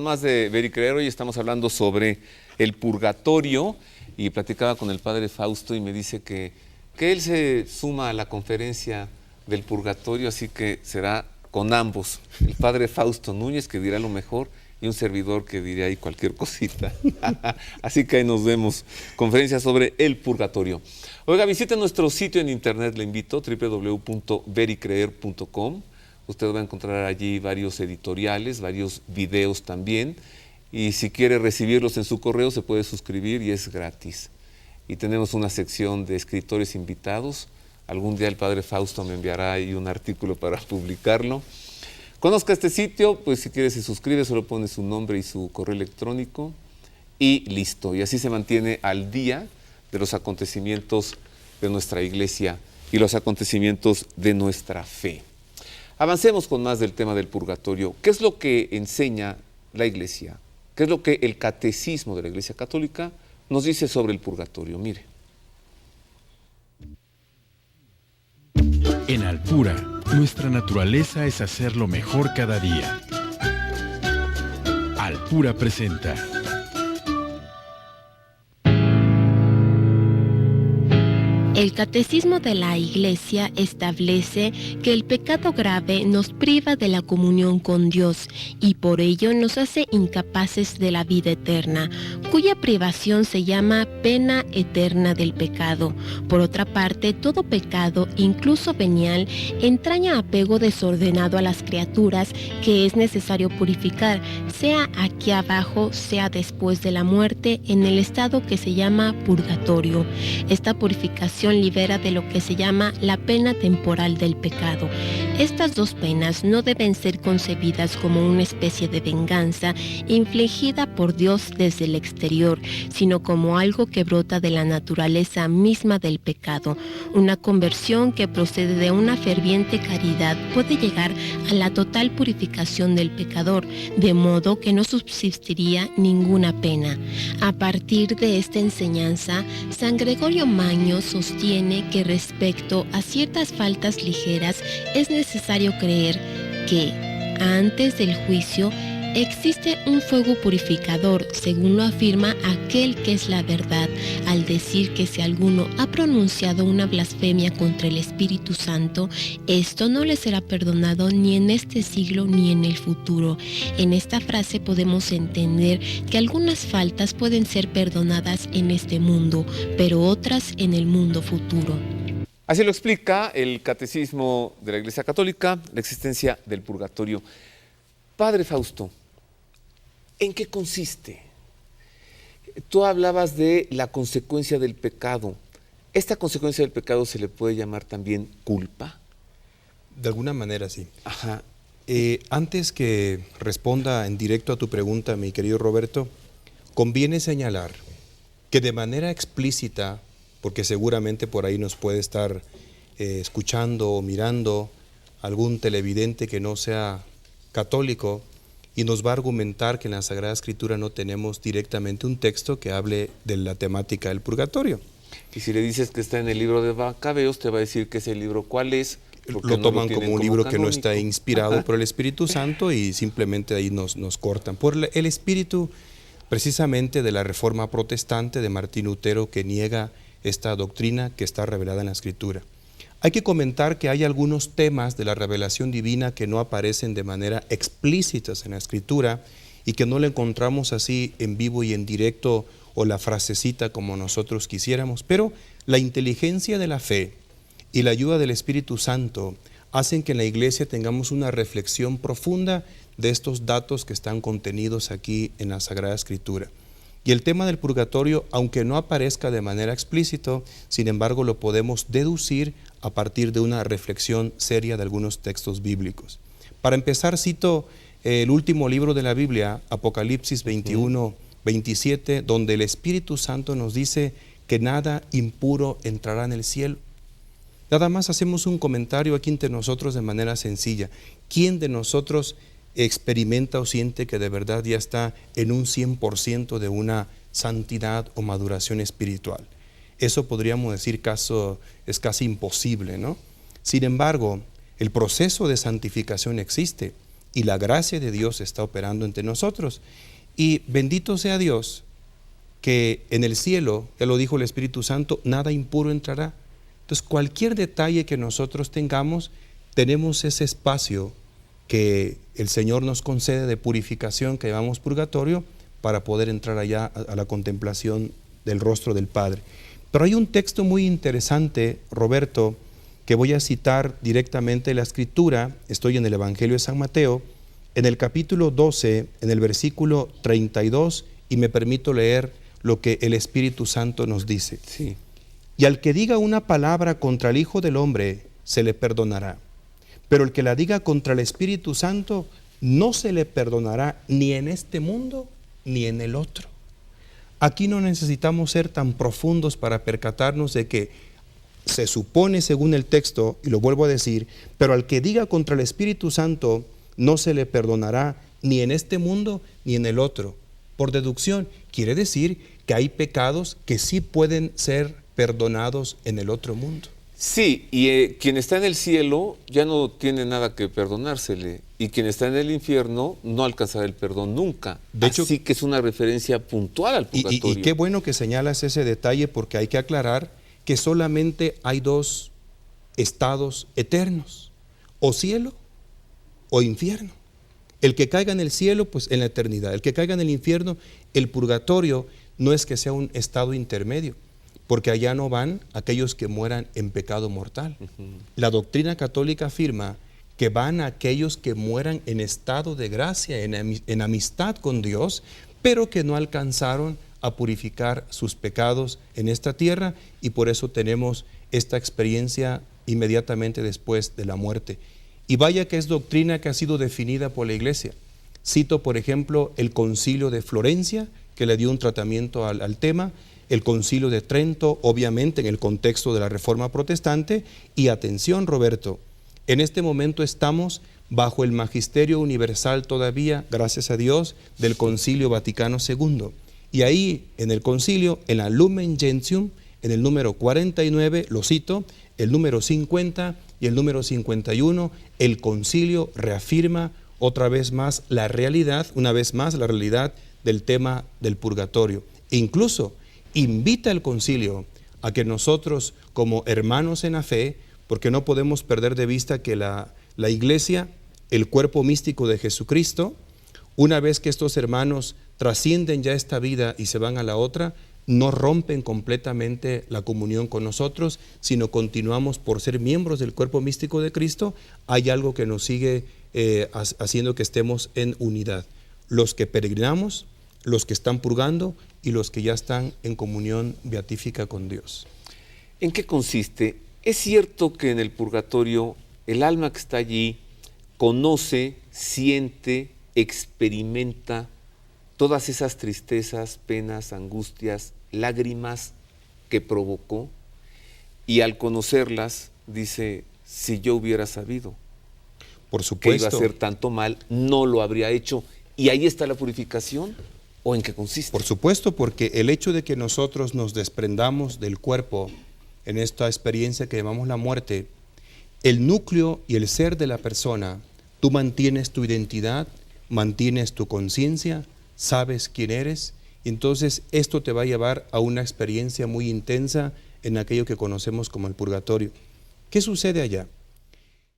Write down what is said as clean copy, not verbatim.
con más de Ver y Creer. Hoy estamos hablando sobre el purgatorio y platicaba con el padre Fausto y me dice que él se suma a la conferencia del purgatorio, así que será con ambos, el padre Fausto Núñez, que dirá lo mejor, y un servidor que dirá ahí cualquier cosita. Así que ahí nos vemos. Conferencia sobre el purgatorio. Oiga, visite nuestro sitio en internet, le invito, www.verycreer.com. Usted va a encontrar allí varios editoriales, varios videos también. Y si quiere recibirlos en su correo, se puede suscribir y es gratis. Y tenemos una sección de escritores invitados. Algún día el padre Fausto me enviará ahí un artículo para publicarlo. Conozca este sitio, pues si quiere se suscribe, solo pone su nombre y su correo electrónico y listo. Y así se mantiene al día de los acontecimientos de nuestra iglesia y los acontecimientos de nuestra fe. Avancemos con más del tema del purgatorio. ¿Qué es lo que enseña la iglesia? ¿Qué es lo que el catecismo de la Iglesia Católica nos dice sobre el purgatorio? Mire. En Alpura, nuestra naturaleza es hacerlo mejor cada día. Alpura presenta. El Catecismo de la Iglesia establece que el pecado grave nos priva de la comunión con Dios y por ello nos hace incapaces de la vida eterna, cuya privación se llama pena eterna del pecado. Por otra parte, todo pecado, incluso venial, entraña apego desordenado a las criaturas que es necesario purificar, sea aquí abajo, sea después de la muerte, en el estado que se llama purgatorio. Esta purificación libera de lo que se llama la pena temporal del pecado. Estas dos penas no deben ser concebidas como una especie de venganza infligida por Dios desde el exterior, sino como algo que brota de la naturaleza misma del pecado. Una conversión que procede de una ferviente caridad puede llegar a la total purificación del pecador, de modo que no subsistiría ninguna pena. A partir de esta enseñanza, San Gregorio Magno sostiene que respecto a ciertas faltas ligeras es necesario creer que, antes del juicio, existe un fuego purificador, según lo afirma aquel que es la verdad, al decir que si alguno ha pronunciado una blasfemia contra el Espíritu Santo, esto no le será perdonado ni en este siglo ni en el futuro. En esta frase podemos entender que algunas faltas pueden ser perdonadas en este mundo, pero otras en el mundo futuro. Así lo explica el Catecismo de la Iglesia Católica, la existencia del purgatorio. Padre Fausto, ¿en qué consiste? Tú hablabas de la consecuencia del pecado. ¿Esta consecuencia del pecado se le puede llamar también culpa? De alguna manera sí. Ajá. Antes que responda en directo a tu pregunta, mi querido Roberto, conviene señalar que de manera explícita, porque seguramente por ahí nos puede estar escuchando o mirando algún televidente que no sea católico, y nos va a argumentar que en la Sagrada Escritura no tenemos directamente un texto que hable de la temática del purgatorio. Y si le dices que está en el libro de Macabeos, te va a decir que ese libro cuál es. Lo toman como un libro que no está inspirado por el Espíritu Santo y simplemente ahí nos cortan. Por el espíritu precisamente de la Reforma Protestante de Martín Lutero, que niega esta doctrina que está revelada en la Escritura. Hay que comentar que hay algunos temas de la revelación divina que no aparecen de manera explícita en la Escritura y que no le encontramos así en vivo y en directo o la frasecita como nosotros quisiéramos, pero la inteligencia de la fe y la ayuda del Espíritu Santo hacen que en la Iglesia tengamos una reflexión profunda de estos datos que están contenidos aquí en la Sagrada Escritura. Y el tema del purgatorio, aunque no aparezca de manera explícita, sin embargo lo podemos deducir a partir de una reflexión seria de algunos textos bíblicos. Para empezar, cito el último libro de la Biblia, Apocalipsis 21, 27, donde el Espíritu Santo nos dice que nada impuro entrará en el cielo. Nada más hacemos un comentario aquí entre nosotros de manera sencilla. ¿Quién de nosotros experimenta o siente que de verdad ya está en un 100% de una santidad o maduración espiritual? Eso podríamos decir es casi imposible, ¿no? Sin embargo, el proceso de santificación existe y la gracia de Dios está operando entre nosotros. Y bendito sea Dios que en el cielo, ya lo dijo el Espíritu Santo, nada impuro entrará. Entonces cualquier detalle que nosotros tengamos, tenemos ese espacio que el Señor nos concede de purificación, que llamamos purgatorio, para poder entrar allá a la contemplación del rostro del Padre. Pero hay un texto muy interesante, Roberto, que voy a citar directamente de la Escritura. Estoy en el Evangelio de San Mateo, en el capítulo 12, en el versículo 32, y me permito leer lo que el Espíritu Santo nos dice. Sí. Y al que diga una palabra contra el Hijo del Hombre, se le perdonará. Pero el que la diga contra el Espíritu Santo, no se le perdonará ni en este mundo ni en el otro. Aquí no necesitamos ser tan profundos para percatarnos de que se supone, según el texto, y lo vuelvo a decir, pero al que diga contra el Espíritu Santo, no se le perdonará ni en este mundo ni en el otro. Por deducción, quiere decir que hay pecados que sí pueden ser perdonados en el otro mundo. Sí, y quien está en el cielo ya no tiene nada que perdonársele, y quien está en el infierno no alcanzará el perdón nunca. De hecho, así que es una referencia puntual al purgatorio. Y qué bueno que señalas ese detalle, porque hay que aclarar que solamente hay dos estados eternos, o cielo o infierno. El que caiga en el cielo, pues en la eternidad. El que caiga en el infierno, el purgatorio no es que sea un estado intermedio, porque allá no van aquellos que mueran en pecado mortal. La doctrina católica afirma que van aquellos que mueran en estado de gracia, en amistad con Dios, pero que no alcanzaron a purificar sus pecados en esta tierra, y por eso tenemos esta experiencia inmediatamente después de la muerte. Y vaya que es doctrina que ha sido definida por la Iglesia. Cito, por ejemplo, el Concilio de Florencia, que le dio un tratamiento al tema, el Concilio de Trento, obviamente en el contexto de la Reforma Protestante, y atención, Roberto, en este momento estamos bajo el magisterio universal todavía, gracias a Dios, del Concilio Vaticano II. Y ahí, en el concilio, en la Lumen Gentium, en el número 49, lo cito, el número 50 y el número 51, el concilio reafirma otra vez más la realidad, una vez más la realidad del tema del purgatorio. E incluso invita al concilio a que nosotros, como hermanos en la fe, porque no podemos perder de vista que la Iglesia, el cuerpo místico de Jesucristo, una vez que estos hermanos trascienden ya esta vida y se van a la otra, no rompen completamente la comunión con nosotros, sino continuamos por ser miembros del cuerpo místico de Cristo. Hay algo que nos sigue haciendo que estemos en unidad. Los que peregrinamos, los que están purgando y los que ya están en comunión beatífica con Dios. ¿En qué consiste? ¿Es cierto que en el purgatorio el alma que está allí conoce, siente, experimenta todas esas tristezas, penas, angustias, lágrimas que provocó, y al conocerlas dice, si yo hubiera sabido por supuesto que iba a hacer tanto mal, no lo habría hecho? ¿Y ahí está la purificación? ¿O en qué consiste? Por supuesto, porque el hecho de que nosotros nos desprendamos del cuerpo en esta experiencia que llamamos la muerte, el núcleo y el ser de la persona, tú mantienes tu identidad, mantienes tu conciencia, sabes quién eres, y entonces esto te va a llevar a una experiencia muy intensa en aquello que conocemos como el purgatorio. ¿Qué sucede allá?